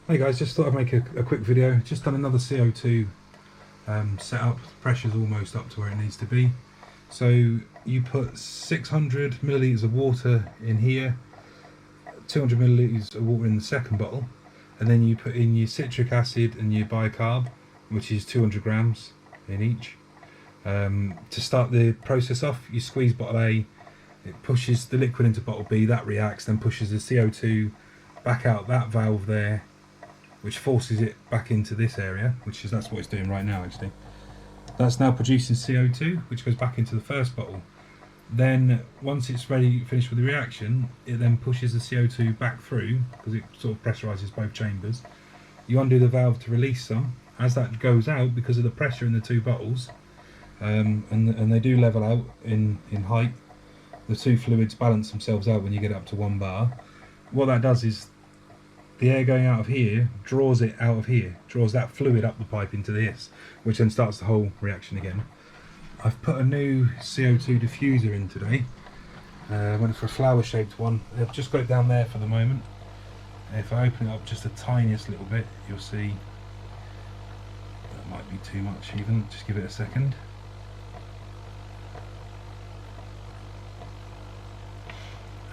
Hey guys, just thought I'd make a quick video. Just done another CO2 setup. The pressure's almost up to where it needs to be. So you put 600 millilitres of water in here, 200 millilitres of water in the second bottle, and then you put in your citric acid and your bicarb, which is 200 grams in each. To start the process off, you squeeze bottle A, it pushes the liquid into bottle B, that reacts, then pushes the CO2 back out that valve there, which forces it back into this area, that's what it's doing right now actually. That's now producing CO2, which goes back into the first bottle. Then once it's finished with the reaction, it then pushes the CO2 back through, because it sort of pressurizes both chambers. You undo the valve to release some. As that goes out, because of the pressure in the two bottles, and they do level out in height, the two fluids balance themselves out when you get up to 1 bar. What that does is the air going out of here draws it out of here, draws that fluid up the pipe into this, which then starts the whole reaction again. I've put a new CO2 diffuser in today. I went for a flower shaped one. I've just got it down there for the moment. If I open it up just the tiniest little bit, you'll see that might be too much even. Just give it a second.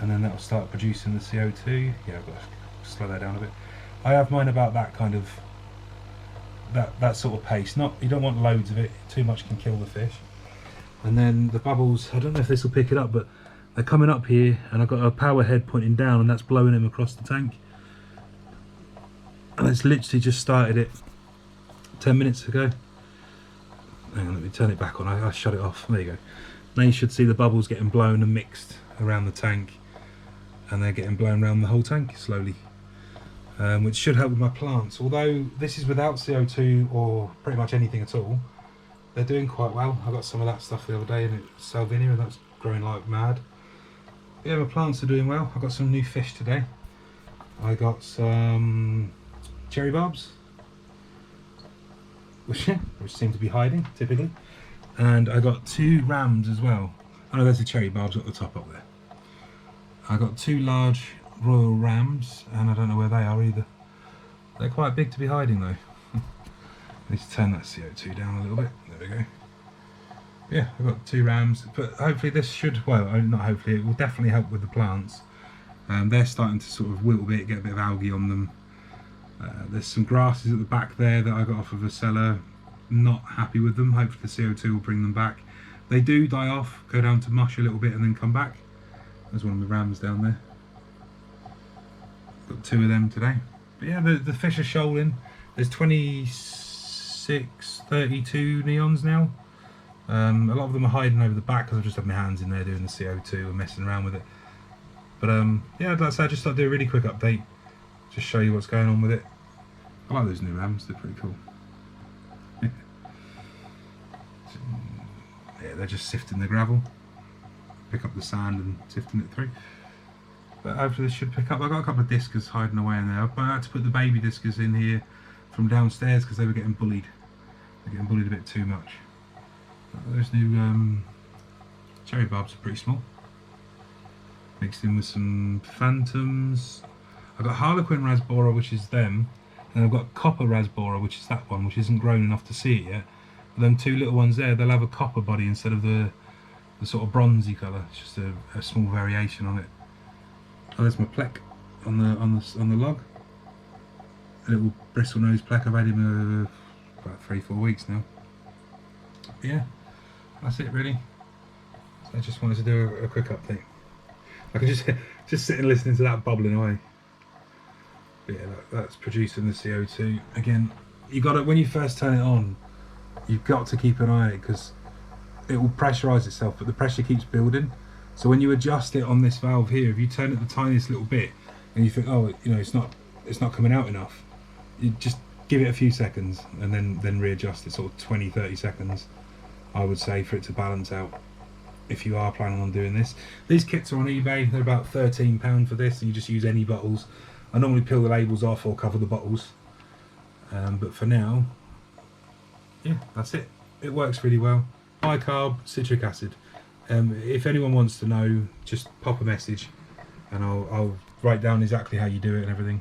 And then that will start producing the CO2. Yeah, I've got to slow that down a bit. I have mine about that kind of that sort of pace. You don't want loads of it, too much can kill the fish. And then the bubbles, I don't know if this will pick it up, but they're coming up here and I've got a power head pointing down and that's blowing them across the tank. And it's literally just started it 10 minutes ago. Hang on, let me turn it back on. I shut it off. There you go. Now you should see the bubbles getting blown and mixed around the tank, and they're getting blown around the whole tank slowly, which should help with my plants. Although this is without CO2 or pretty much anything at all, they're doing quite well. I got some of that stuff the other day and it was salvinia and that's growing like mad. Yeah, my plants are doing well. I got some new fish today. I got some cherry barbs, which seem to be hiding typically, and I got 2 rams as well. Oh no, there's the cherry barbs at the top up there. I got 2 large royal rams, and I don't know where they are either. They're quite big to be hiding though. I need to turn that CO2 down a little bit. There we go. Yeah, I've got 2 rams, but hopefully this should, well, not hopefully, it will definitely help with the plants. They're starting to sort of wilt a bit, get a bit of algae on them. There's some grasses at the back there that I got off of a cellar. Not happy with them. Hopefully the CO2 will bring them back. They do die off, go down to mush a little bit and then come back. There's one of the rams down there. Got 2 of them today. But yeah, the fish are shoaling. There's 26, 32 neons now. A lot of them are hiding over the back because I've just had my hands in there doing the CO2 and messing around with it. But yeah, that's I just thought I'd do a really quick update. Just show you what's going on with it. I like those new rams, they're pretty cool. Yeah, they're just sifting the gravel, pick up the sand and sifting it through. But hopefully this should pick up. I've got a couple of discus hiding away in there. I had to put the baby discus in here from downstairs because they were getting bullied. They're getting bullied a bit too much. Those new cherry barbs are pretty small. Mixed in with some phantoms. I've got harlequin rasbora, which is them, and I've got copper rasbora, which is that one, which isn't grown enough to see it yet. But them 2 little ones there, they'll have a copper body instead of the sort of bronzy colour. It's just a small variation on it. Oh, there's my plec on the log. A little bristle nose plec. I've had him about 3-4 weeks now. But yeah, that's it really. So I just wanted to do a quick update. I can just sit and listen to that bubbling away. But yeah, that's producing the CO2 again. You got to, when you first turn it on, you've got to keep an eye on it because it will pressurise itself, but the pressure keeps building. So when you adjust it on this valve here, if you turn it the tiniest little bit and you think, oh, you know, it's not coming out enough, you just give it a few seconds and then readjust it, sort of 20-30 seconds, I would say, for it to balance out. If you are planning on doing this, these kits are on eBay. They're about £13 for this, and you just use any bottles. I normally peel the labels off or cover the bottles, but for now, yeah, that's it. It works really well. Bicarb, citric acid. If anyone wants to know, just pop a message and I'll write down exactly how you do it and everything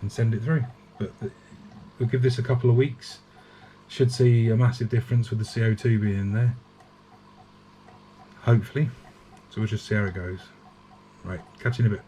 and send it through. but we'll give this a couple of weeks. Should see a massive difference with the CO2 being in there, hopefully. So we'll just see how it goes. Right, catch you in a bit.